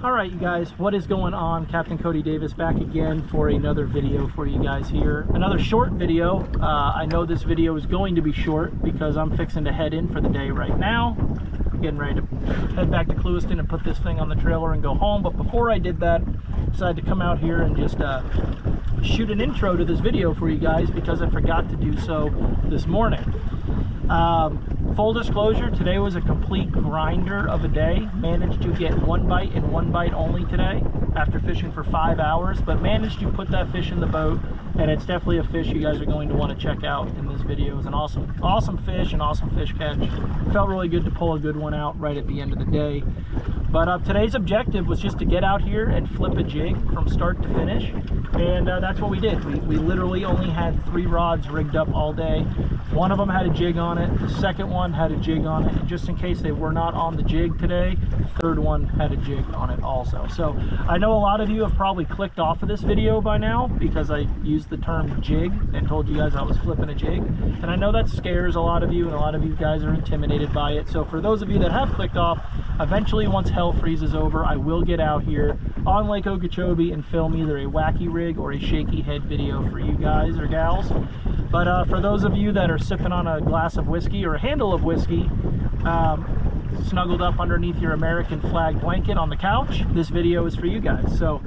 All right, you guys, what is going on? Captain Cody Davis back again for another video for you guys here. Another short video. I know this video is going to be short because I'm fixing to head in for the day right now. Getting ready to head back to Clewiston and put this thing on the trailer and go home. But before I did that, I decided to come out here and just shoot an intro to this video for you guys because I forgot to do so this morning. Full disclosure, today was a complete grinder of a day. Managed to get one bite and one bite only today after fishing for 5 hours, but managed to put that fish in the boat, and it's definitely a fish you guys are going to want to check out in this video. It was an awesome fish, an awesome fish catch. Felt really good to pull a good one out right at the end of the day. But today's objective was just to get out here and flip a jig from start to finish, and that's what we did. We literally only had 3 rods rigged up all day. One of them had a jig on it, the second one had a jig on it, and just in case they were not on the jig today, the third one had a jig on it also. So I know a lot of you have probably clicked off of this video by now because I used the term jig and told you guys I was flipping a jig, and I know that scares a lot of you, and a lot of you guys are intimidated by it. So for those of you that have clicked off, eventually once hell freezes over, I will get out here on Lake Okeechobee and film either a wacky rig or a shaky head video for you guys or gals. But for those of you that are sipping on a glass of whiskey or a handle of whiskey, snuggled up underneath your American flag blanket on the couch, this video is for you guys. So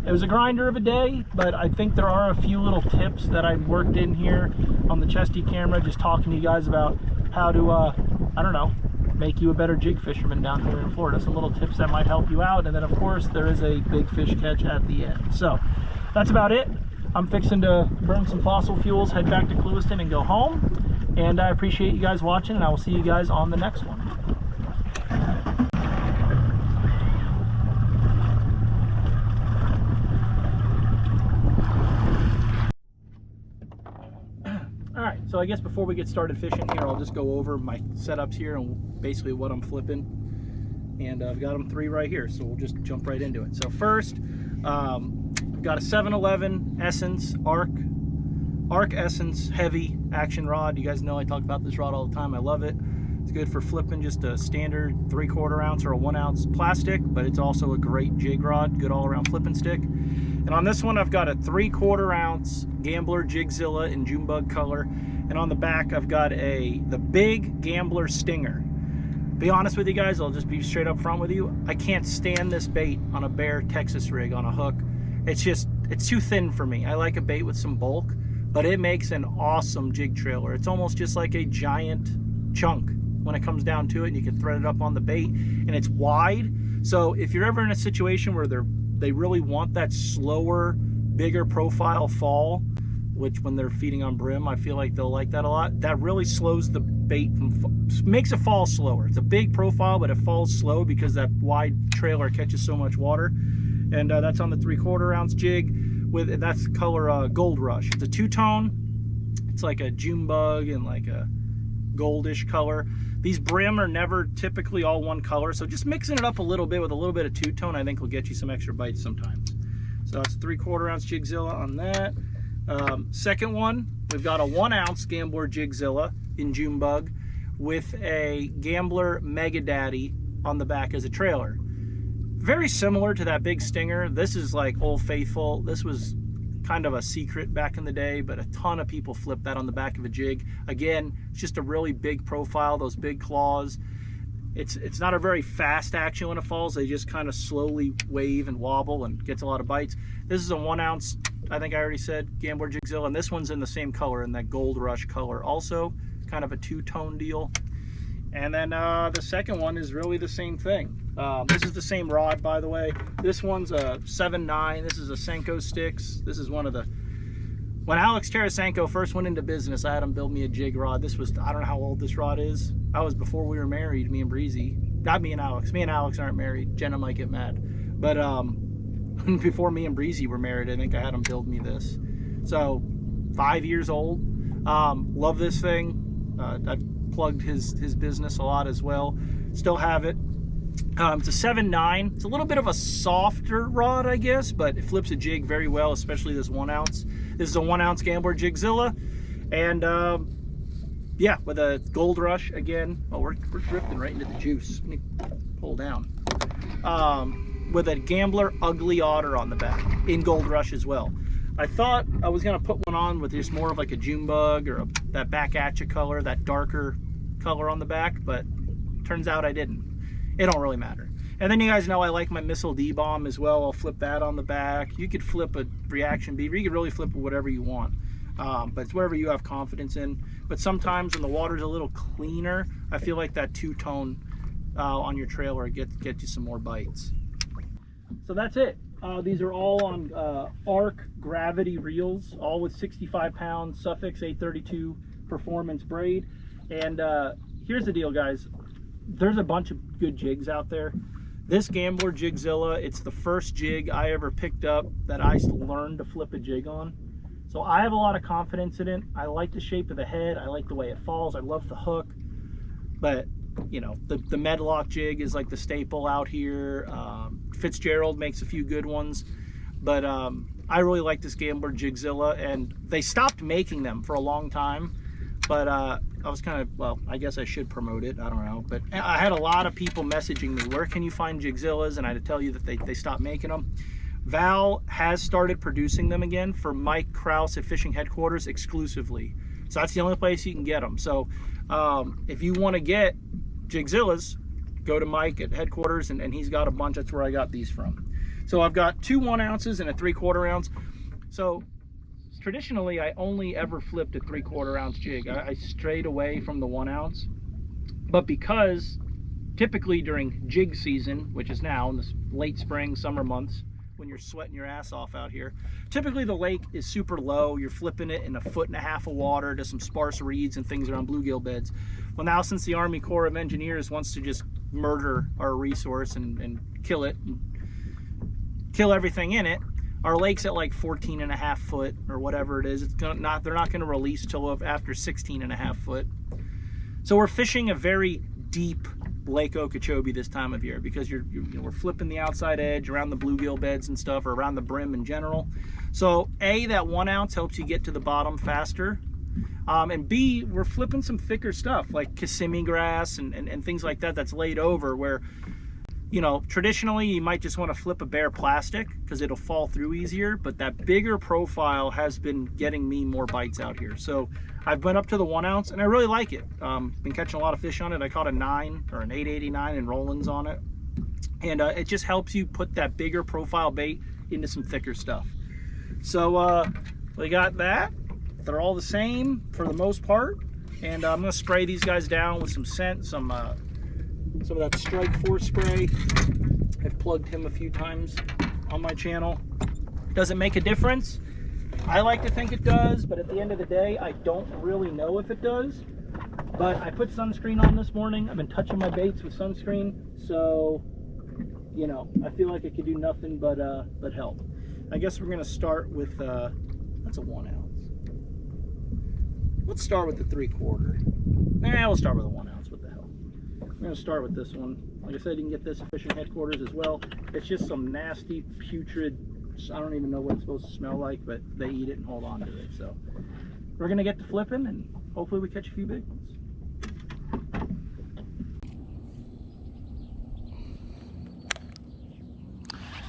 it was a grinder of a day, but I think there are a few little tips that I worked in here on the Chesty camera, just talking to you guys about how to, I don't know, make you a better jig fisherman down here in Florida. Some little tips that might help you out, and then of course there is a big fish catch at the end. So that's about it. I'm fixing to burn some fossil fuels, head back to Clewiston and go home, and I appreciate you guys watching, and I will see you guys on the next one. Alright, so I guess before we get started fishing here, I'll just go over my setups here and basically what I'm flipping. And I've got them 3 right here, so we'll just jump right into it. So first, I've got a 711 Essence Arc Essence heavy action rod. You guys know I talk about this rod all the time. I love it. It's good for flipping just a standard 3/4 ounce or a 1 ounce plastic, but it's also a great jig rod, good all around flipping stick. And on this one, I've got a 3/4 ounce Gambler Jigzilla in June bug color, and on the back I've got the big Gambler Stinger. Be honest with you guys, I'll just be straight up front with you. I can't stand this bait on a bare Texas rig on a hook. It's too thin for me. I like a bait with some bulk, but it makes an awesome jig trailer. It's almost just like a giant chunk when it comes down to it, and you can thread it up on the bait, and it's wide. So if you're ever in a situation where they really want that slower, bigger profile fall, which when they're feeding on brim, I feel like they'll like that a lot. That really slows the bait makes it fall slower. It's a big profile, but it falls slow because that wide trailer catches so much water. And that's on the 3/4 ounce jig and that's color Gold Rush. It's a 2-tone. It's like a June bug and like a goldish color. These brim are never typically all one color, so just mixing it up a little bit with a little bit of 2-tone, I think will get you some extra bites sometimes. So that's a 3/4 ounce Jigzilla on that. Second one, we've got a 1 ounce Gambler Jigzilla in June bug with a Gambler Mega Daddy on the back as a trailer. Very similar to that big Stinger. This is like Old Faithful. This was kind of a secret back in the day, but a ton of people flip that on the back of a jig. Again, it's just a really big profile, those big claws. It's not a very fast action when it falls. They just kind of slowly wave and wobble and gets a lot of bites. This is a 1 ounce, I think I already said, Gambler Jigzilla, and this one's in the same color, in that Gold Rush color also. Kind of a 2-tone deal. And then the second one is really the same thing. This is the same rod, by the way. This one's a 7.9. This is a Senko Sticks. This is one of the... When Alex Tarasenko first went into business, I had him build me a jig rod. This was... I don't know how old this rod is. I was before we were married, me and Breezy. Not me and Alex. Me and Alex aren't married. Jenna might get mad. But before me and Breezy were married, I think I had him build me this. So, 5 years old. Love this thing. I've plugged his business a lot as well. Still have it. It's a 7.9. It's a little bit of a softer rod, I guess, but it flips a jig very well, especially this 1 ounce. This is a 1 ounce Gambler Jigzilla, and yeah, with a Gold Rush again. Oh, we're drifting right into the juice. Let me pull down. with a Gambler Ugly Otter on the back in Gold Rush as well. I thought I was gonna put one on with just more of like a June bug or that Backatcha color, that darker color on the back, but turns out I didn't. It don't really matter. And then you guys know I like my Missile D-Bomb as well. I'll flip that on the back. You could flip a Reaction Beaver. You could really flip whatever you want. But it's whatever you have confidence in. But sometimes when the water's a little cleaner, I feel like that two-tone on your trailer gets you some more bites. So that's it. These are all on ARC gravity reels, all with 65-pound Sufix 832 performance braid. And here's the deal, guys. There's a bunch of good jigs out there. This Gambler Jigzilla, it's the first jig I ever picked up that I learned to flip a jig on. So I have a lot of confidence in it. I like the shape of the head. I like the way it falls. I love the hook. But, you know, the Medlock jig is like the staple out here. Fitzgerald makes a few good ones. But I really like this Gambler Jigzilla. And they stopped making them for a long time. But I was kind of, well, I guess I should promote it. I don't know. But I had a lot of people messaging me, where can you find Jigzillas? And I had to tell you that they stopped making them. Val has started producing them again for Mike Kraus at Fishing Headquarters exclusively. So that's the only place you can get them. So if you want to get Jigzillas, go to Mike at Headquarters, and he's got a bunch. That's where I got these from. So I've got 2 1 ounces and a 3/4 ounce. So traditionally, I only ever flipped a 3/4 ounce jig. I strayed away from the 1 ounce. But because typically during jig season, which is now in the late spring, summer months, when you're sweating your ass off out here, typically the lake is super low. You're flipping it in 1.5 foot of water to some sparse reeds and things around bluegill beds. Well, now since the Army Corps of Engineers wants to just murder our resource and kill it, and kill everything in it, our lake's at like 14.5 foot or whatever it is. It's they're not going to release till after 16.5 foot. So we're fishing a very deep Lake Okeechobee this time of year because we're flipping the outside edge around the bluegill beds and stuff, or around the brim in general. So A, that 1 ounce helps you get to the bottom faster. And B, we're flipping some thicker stuff like Kissimmee grass and things like that that's laid over, where, you know, traditionally you might just want to flip a bare plastic because it'll fall through easier, but that bigger profile has been getting me more bites out here. So I've been up to the 1 ounce and I really like it. Been catching a lot of fish on it. I caught a 9 or an 889 in Rollins on it. And it just helps you put that bigger profile bait into some thicker stuff. So we got that. They're all the same for the most part. And I'm gonna spray these guys down with some scent, some of that Strike Force spray. I've plugged him a few times on my channel. Does it make a difference? I like to think it does, but at the end of the day, I don't really know if it does. But I put sunscreen on this morning. I've been touching my baits with sunscreen, so, you know, I feel like it could do nothing but help. I guess we're gonna start with, that's a 1 ounce. Let's start with the 3/4. We'll start with a 1 ounce, what the hell. I'm gonna start with this one. Like I said, you can get this at Fishing Headquarters as well. It's just some nasty, putrid, I don't even know what it's supposed to smell like, but they eat it and hold on to it. So we're gonna get to flipping and hopefully we catch a few big ones.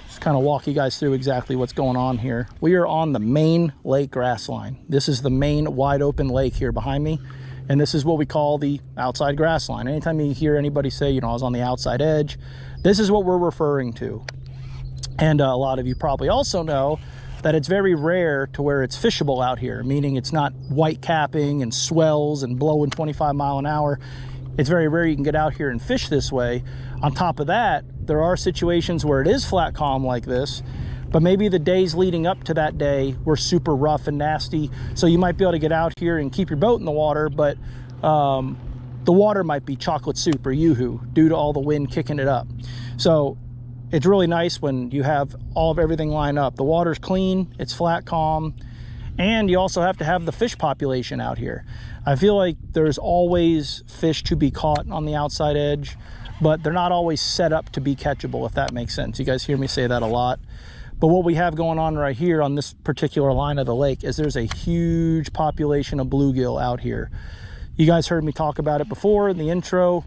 Just kind of walk you guys through exactly what's going on here. We are on the main lake grass line. This is the main wide open lake here behind me. And this is what we call the outside grass line. Anytime you hear anybody say, you know, I was on the outside edge, this is what we're referring to. And a lot of you probably also know that it's very rare to where it's fishable out here, meaning it's not white capping and swells and blowing 25 miles an hour. It's very rare you can get out here and fish this way. On top of that, there are situations where it is flat calm like this, but maybe the days leading up to that day were super rough and nasty. So you might be able to get out here and keep your boat in the water, but the water might be chocolate soup or yoo-hoo due to all the wind kicking it up. So it's really nice when you have all of everything lined up. The water's clean, it's flat calm, and you also have to have the fish population out here. I feel like there's always fish to be caught on the outside edge, but they're not always set up to be catchable, if that makes sense. You guys hear me say that a lot. But what we have going on right here on this particular line of the lake is there's a huge population of bluegill out here. You guys heard me talk about it before in the intro,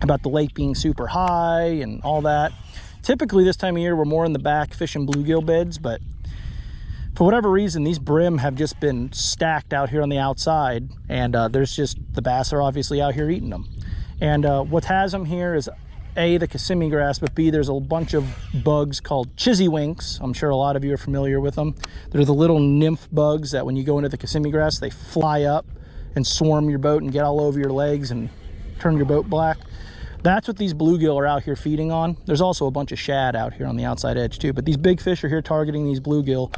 about the lake being super high and all that. Typically this time of year, we're more in the back fishing bluegill beds, but for whatever reason, these brim have just been stacked out here on the outside, and there's just, the bass are obviously out here eating them. And what has them here is A, the Kissimmee grass, but B, there's a bunch of bugs called chizzywinks. I'm sure a lot of you are familiar with them. They're the little nymph bugs that when you go into the Kissimmee grass, they fly up and swarm your boat and get all over your legs and turn your boat black. That's what these bluegill are out here feeding on. There's also a bunch of shad out here on the outside edge too, but these big fish are here targeting these bluegill.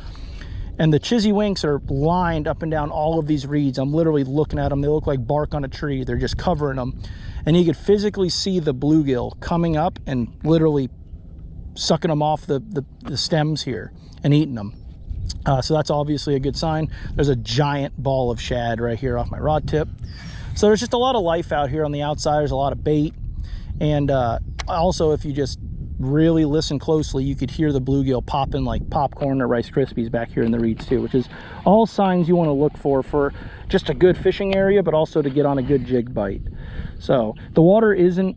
And the chizzywinks are lined up and down all of these reeds. I'm literally looking at them. They look like bark on a tree. They're just covering them. And you could physically see the bluegill coming up and literally sucking them off the stems here and eating them. So that's obviously a good sign. There's a giant ball of shad right here off my rod tip. So there's just a lot of life out here on the outside. There's a lot of bait. And also, if you just really listen closely, you could hear the bluegill popping like popcorn or Rice Krispies back here in the reeds too, which is all signs you want to look for just a good fishing area, but also to get on a good jig bite. So the water isn't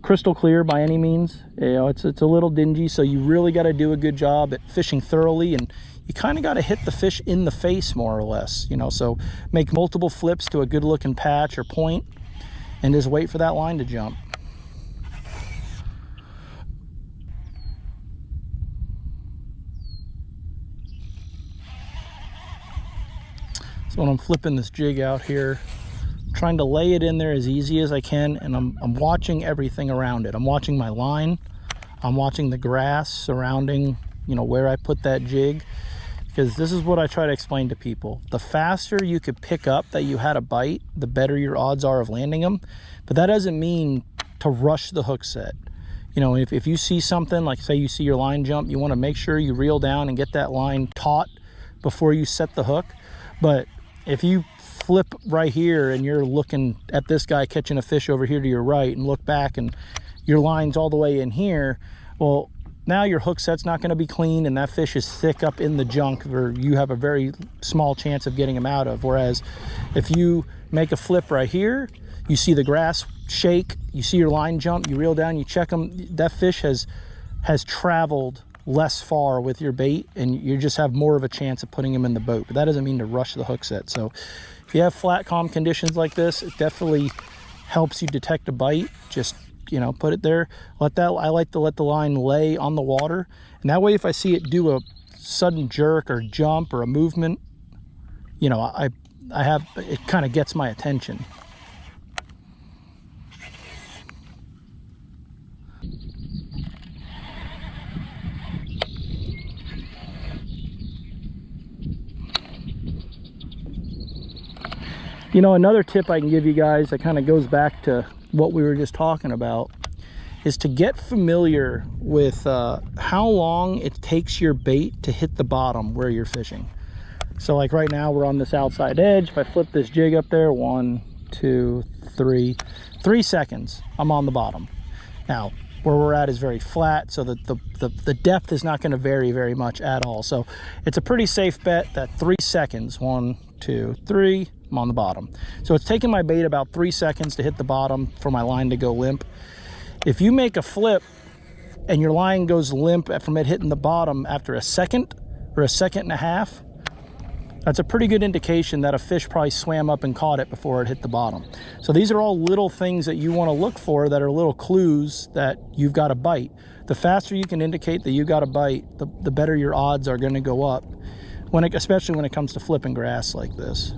crystal clear by any means. You know, it's a little dingy, so you really got to do a good job at fishing thoroughly, and you kind of got to hit the fish in the face more or less, you know. So make multiple flips to a good looking patch or point and just wait for that line to jump. So when I'm flipping this jig out here, I'm trying to lay it in there as easy as I can, and I'm watching everything around it. I'm watching my line, I'm watching the grass surrounding, you know, where I put that jig, because this is what I try to explain to people. The faster you could pick up that you had a bite, the better your odds are of landing them. But that doesn't mean to rush the hook set. You know, if you see something, like say you see your line jump, you want to make sure you reel down and get that line taut before you set the hook. But if you flip right here and you're looking at this guy catching a fish over here to your right and look back and your line's all the way in here, well, now your hook set's not going to be clean, and that fish is thick up in the junk where you have a very small chance of getting him out of. Whereas if you make a flip right here, you see the grass shake, you see your line jump, you reel down, you check them, that fish has traveled less far with your bait, and you just have more of a chance of putting him in the boat. But that doesn't mean to rush the hook set. So if you have flat, calm conditions like this, it definitely helps you detect a bite. Just, you know, put it there. I like to let the line lay on the water, and that way if I see it do a sudden jerk or jump or a movement, you know, it kind of gets my attention. You know, another tip I can give you guys that kind of goes back to what we were just talking about is to get familiar with how long it takes your bait to hit the bottom where you're fishing. So like right now we're on this outside edge. If I flip this jig up there, 1, 2, 3 seconds, I'm on the bottom. Now where we're at is very flat, so that the depth is not going to vary very much at all. So it's a pretty safe bet that 3 seconds, 1, 2, 3, I'm on the bottom. So it's taking my bait about 3 seconds to hit the bottom for my line to go limp. If you make a flip and your line goes limp from it hitting the bottom after a second or a second and a half, that's a pretty good indication that a fish probably swam up and caught it before it hit the bottom. So these are all little things that you want to look for that are little clues that you've got a bite. The faster you can indicate that you got a bite, the better your odds are going to go up, especially when it comes to flipping grass like this.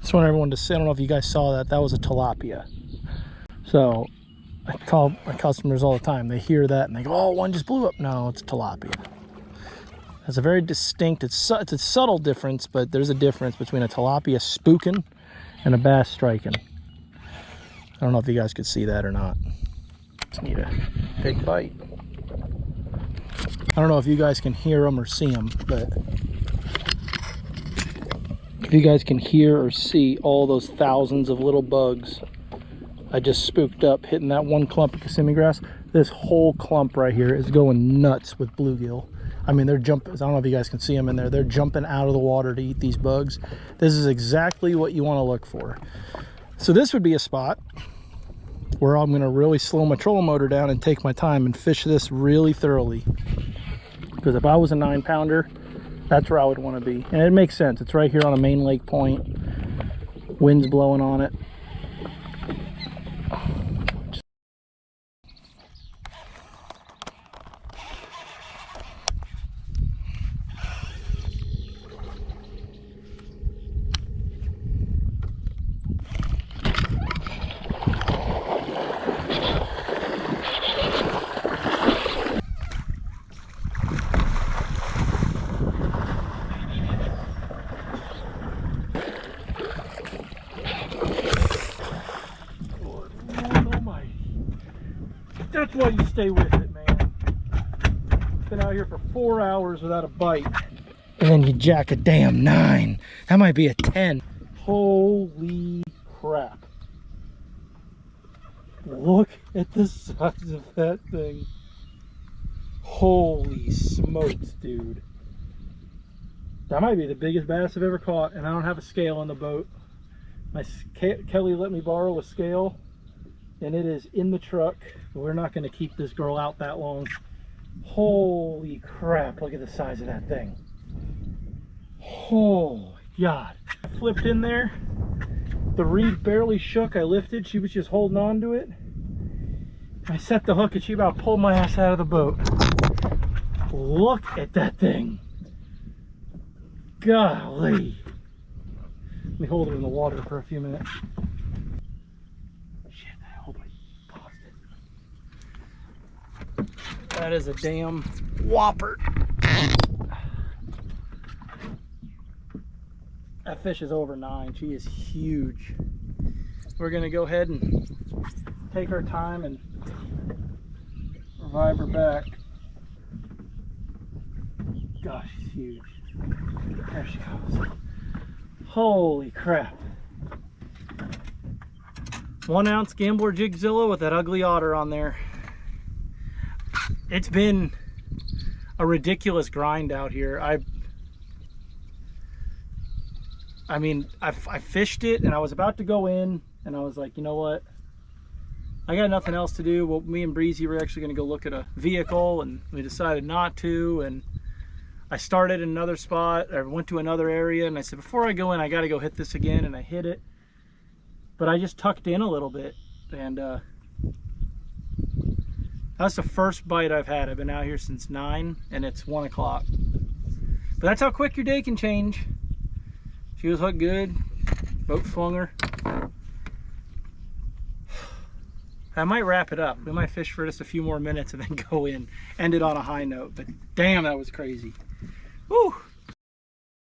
Just want everyone to see, I don't know if you guys saw that was a tilapia. So I tell my customers all the time, they hear that and they go, oh, one just blew up. No, it's tilapia. It's a very distinct, it's a subtle difference, but there's a difference between a tilapia spooking and a bass striking. I don't know if you guys could see that or not. Just need a big bite. I don't know if you guys can hear them or see them, but if you guys can hear or see all those thousands of little bugs I just spooked up hitting that one clump of Kissimmee grass, This whole clump right here is going nuts with bluegill. I mean, they're jumping. I don't know if you guys can see them in there. They're jumping out of the water to eat these bugs. This is exactly what you want to look for. So this would be a spot where I'm going to really slow my trolling motor down and take my time and fish this really thoroughly. Because if I was a 9-pounder, that's where I would want to be. And it makes sense. It's right here on a main lake point. Wind's blowing on it. That's why you stay with it, man. Been out here for 4 hours without a bite. And then you jack a damn 9. That might be a 10. Holy crap. Look at the size of that thing. Holy smokes, dude. That might be the biggest bass I've ever caught, and I don't have a scale on the boat. Kelly let me borrow a scale, and it is in the truck. We're not going to keep this girl out that long. Holy crap, look at the size of that thing. Oh God. I flipped in there. The reed barely shook. I lifted. She was just holding on to it. I set the hook and she about pulled my ass out of the boat. Look at that thing. Golly. Let me hold it in the water for a few minutes. That is a damn whopper. That fish is over 9. She is huge. We're gonna go ahead and take our time and revive her back. Gosh, she's huge. There she goes. Holy crap. 1 ounce Gambler Jigzilla with that ugly otter on there. It's been a ridiculous grind out here. I mean, I fished it and I was about to go in and I was like, you know what? I got nothing else to do. Well, me and Breezy were actually going to go look at a vehicle and we decided not to. And I started in another spot. I went to another area and I said, before I go in, I got to go hit this again. And I hit it. But I just tucked in a little bit. And that's the first bite I've had. I've been out here since 9 and it's 1 o'clock. But that's how quick your day can change. She was hooked good. Boat swung her. I might wrap it up. We might fish for just a few more minutes and then go in. End it on a high note. But damn, that was crazy. Woo!